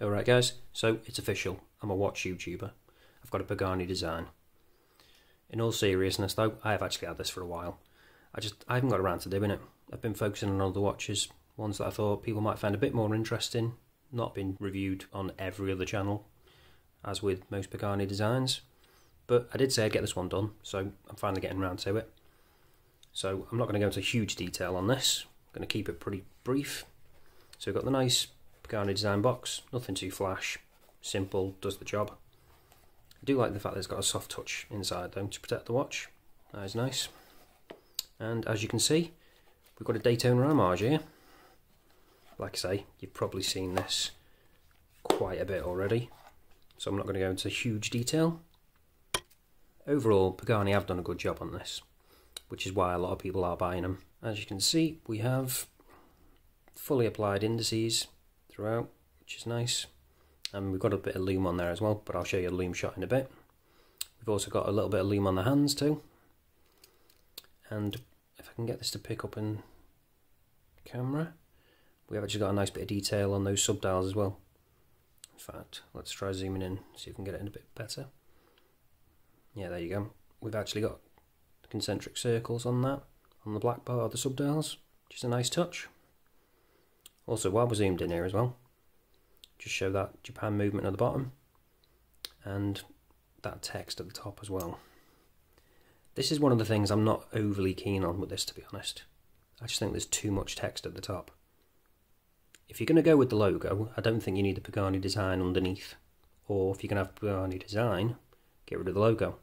Alright guys, so it's official, I'm a watch YouTuber. I've got a Pagani Design. In all seriousness though, I have actually had this for a while. I haven't got around to doing it. I've been focusing on other watches, ones that I thought people might find a bit more interesting, not been reviewed on every other channel, as with most Pagani designs. But I did say I'd get this one done, so I'm finally getting around to it. So I'm not going to go into huge detail on this, I'm going to keep it pretty brief. So we've got the nice Pagani Design box, nothing too flash, simple, does the job. I do like the fact that it's got a soft touch inside though to protect the watch, that is nice. And as you can see, we've got a Daytona Homage here. Like I say, you've probably seen this quite a bit already, so I'm not going to go into huge detail. Overall, Pagani have done a good job on this, which is why a lot of people are buying them. As you can see, we have fully applied indices throughout, which is nice. And we've got a bit of loom on there as well, but I'll show you a loom shot in a bit. We've also got a little bit of loom on the hands too. And if I can get this to pick up in camera, we have actually got a nice bit of detail on those subdials as well. In fact, let's try zooming in, see if we can get it in a bit better. Yeah, there you go. We've actually got concentric circles on that, on the black part of the subdials, which is a nice touch. Also, while we're zoomed in here as well, just show that Japan movement at the bottom and that text at the top as well. This is one of the things I'm not overly keen on with this, to be honest. I just think there's too much text at the top. If you're going to go with the logo, I don't think you need the Pagani Design underneath. Or if you're going to have Pagani Design, get rid of the logo.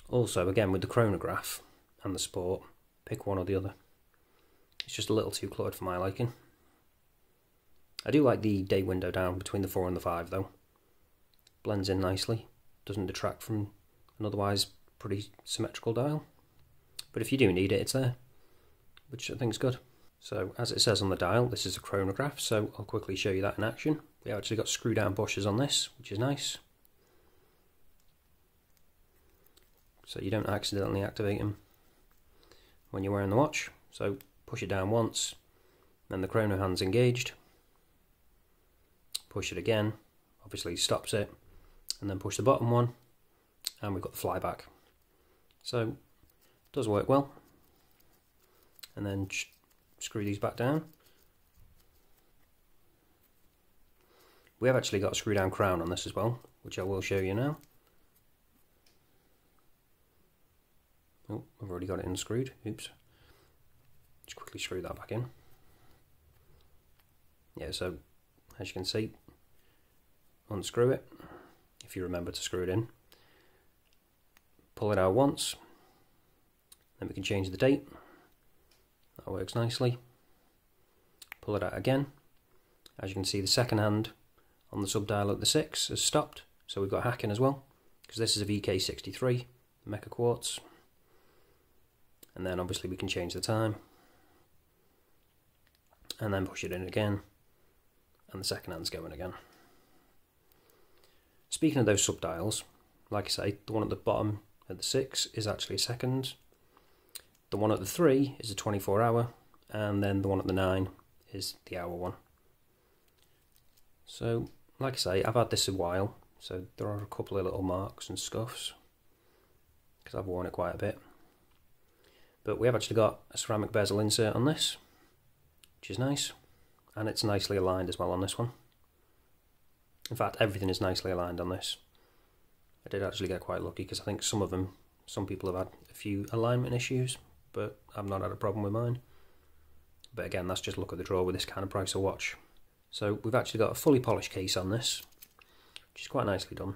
Also, again, with the Chronograph and the Sport, pick one or the other. It's just a little too cluttered for my liking. I do like the day window down between the 4 and the 5 though. Blends in nicely, doesn't detract from an otherwise pretty symmetrical dial. But if you do need it, it's there, which I think is good. So as it says on the dial, this is a chronograph, so I'll quickly show you that in action. We actually got screw down bushes on this, which is nice. So you don't accidentally activate them when you're wearing the watch. So push it down once, then the chrono hand's engaged. Push it again, obviously stops it, and then push the bottom one, and we've got the flyback. So it does work well. And then screw these back down. We have actually got a screw down crown on this as well, which I will show you now. Oh, I've already got it unscrewed, oops. Just quickly screw that back in. Yeah, so as you can see, unscrew it, if you remember to screw it in. Pull it out once, then we can change the date. That works nicely. Pull it out again. As you can see, the second hand on the subdial at the 6 has stopped, so we've got hacking as well, because this is a VK63 Mecha Quartz. And then obviously we can change the time, and then push it in again, and the second hand's going again. Speaking of those subdials, like I say, the one at the bottom at the 6 is actually a second. The one at the 3 is a 24-hour, and then the one at the 9 is the hour one. So, like I say, I've had this a while, so there are a couple of little marks and scuffs, because I've worn it quite a bit. But we have actually got a ceramic bezel insert on this, which is nice, and it's nicely aligned as well on this one. In fact, everything is nicely aligned on this. I did actually get quite lucky because I think some people have had a few alignment issues, but I've not had a problem with mine. But again, that's just luck of the draw with this kind of price of watch. So we've actually got a fully polished case on this, which is quite nicely done.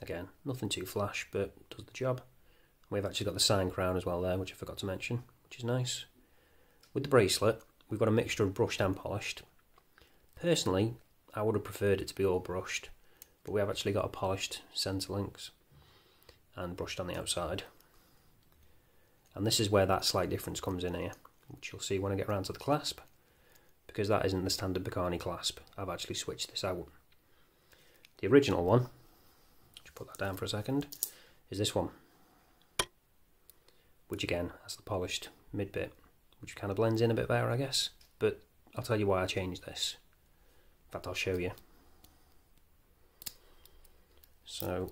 Again, nothing too flash, but does the job. We've actually got the sign crown as well there, which I forgot to mention, which is nice. With the bracelet, we've got a mixture of brushed and polished. Personally, I would have preferred it to be all brushed, but we have actually got a polished centre links and brushed on the outside. And this is where that slight difference comes in here, which you'll see when I get around to the clasp, because that isn't the standard Pagani clasp. I've actually switched this out. The original one, just put that down for a second, is this one, which again has the polished mid bit, which kind of blends in a bit better, I guess. But I'll tell you why I changed this. In fact, I'll show you. So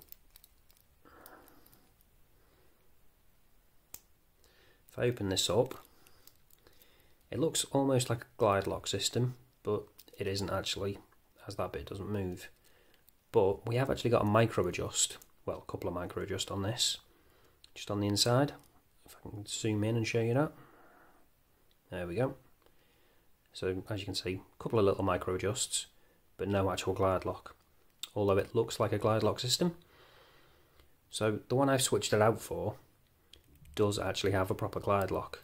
if I open this up, it looks almost like a glide lock system, but it isn't actually, as that bit doesn't move. But we have actually got a micro adjust, well, a couple of micro adjust on this, just on the inside. If I can zoom in and show you that. There we go. So as you can see, a couple of little micro adjusts, but no actual glide lock, although it looks like a glide lock system. So the one I've switched it out for does actually have a proper glide lock,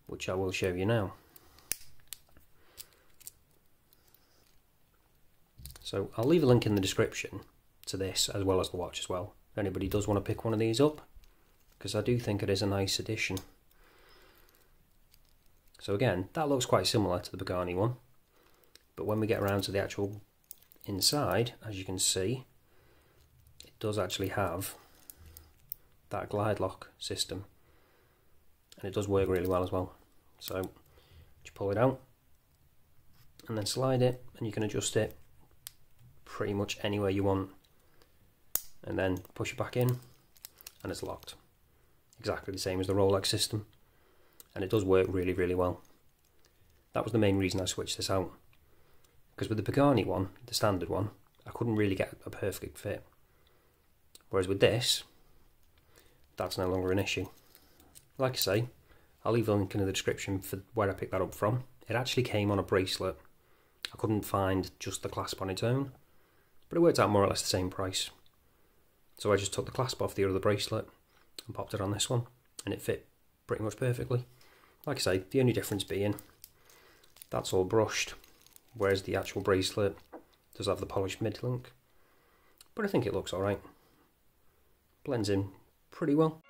which I will show you now. So I'll leave a link in the description to this as well as the watch as well, if anybody does want to pick one of these up, because I do think it is a nice addition. So again, that looks quite similar to the Pagani one, but when we get around to the actual inside, as you can see, it does actually have that glide lock system, and it does work really well as well. So you pull it out and then slide it, and you can adjust it pretty much anywhere you want, and then push it back in and it's locked. Exactly the same as the Rolex system, and it does work really, really well. That was the main reason I switched this out, because with the Pagani one, the standard one, I couldn't really get a perfect fit, whereas with this, that's no longer an issue. Like I say, I'll leave a link in the description for where I picked that up from. It actually came on a bracelet. I couldn't find just the clasp on its own, but it worked out more or less the same price. So I just took the clasp off the other bracelet and popped it on this one, and it fit pretty much perfectly. Like I say, the only difference being that's all brushed, whereas the actual bracelet does have the polished mid-link. But I think it looks alright. Blends in pretty well.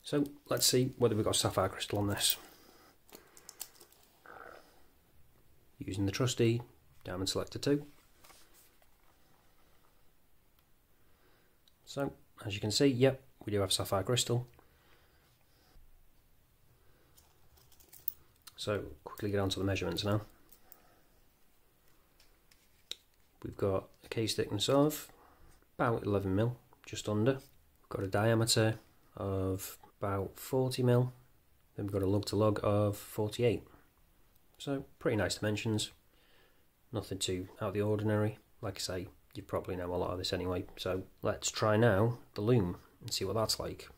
So let's see whether we've got Sapphire Crystal on this. Using the trusty Diamond Selector 2. So as you can see, yep, we do have Sapphire Crystal. So quickly get on to the measurements now. We've got a case thickness of about 11mm, just under. We've got a diameter of about 40mm, then we've got a lug to lug of 48. So pretty nice dimensions, nothing too out of the ordinary. Like I say, you probably know a lot of this anyway, so let's try now the Loom and see what that's like.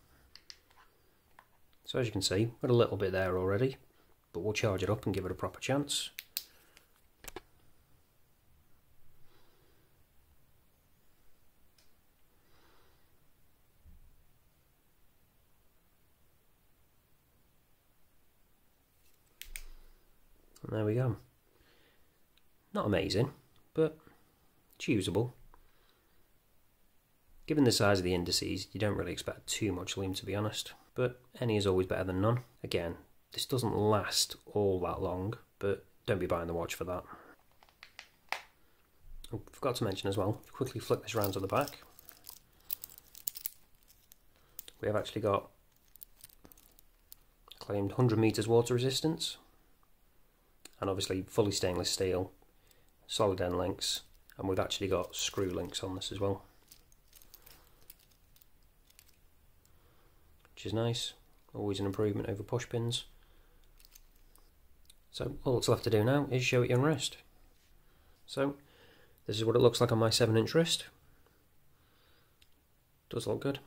So as you can see, got a little bit there already, but we'll charge it up and give it a proper chance. And there we go. Not amazing, but it's usable. Given the size of the indices, you don't really expect too much Loom, to be honest, but any is always better than none. Again, this doesn't last all that long, but don't be buying the watch for that. Oh, forgot to mention as well, quickly flick this round to the back. We have actually got claimed 100 meters water resistance, and obviously fully stainless steel, solid end links, and we've actually got screw links on this as well, which is nice. Always an improvement over push pins. So all that's left to do now is show it on wrist. So this is what it looks like on my 7-inch wrist. Does look good.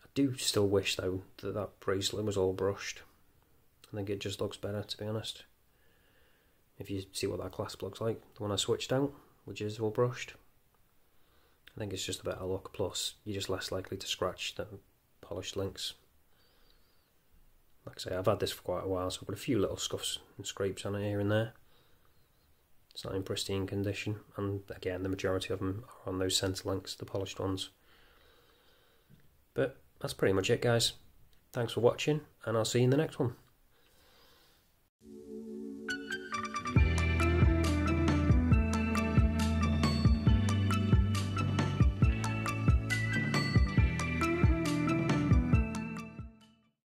I do still wish though that that bracelet was all brushed. I think it just looks better, to be honest. If you see what that clasp looks like, the one I switched out, which is all brushed, I think it's just a better look, plus you're just less likely to scratch the polished links. Like I say, I've had this for quite a while, so I've got a few little scuffs and scrapes on it here and there. It's not in pristine condition, and again, the majority of them are on those centre links, the polished ones. But that's pretty much it, guys. Thanks for watching, and I'll see you in the next one.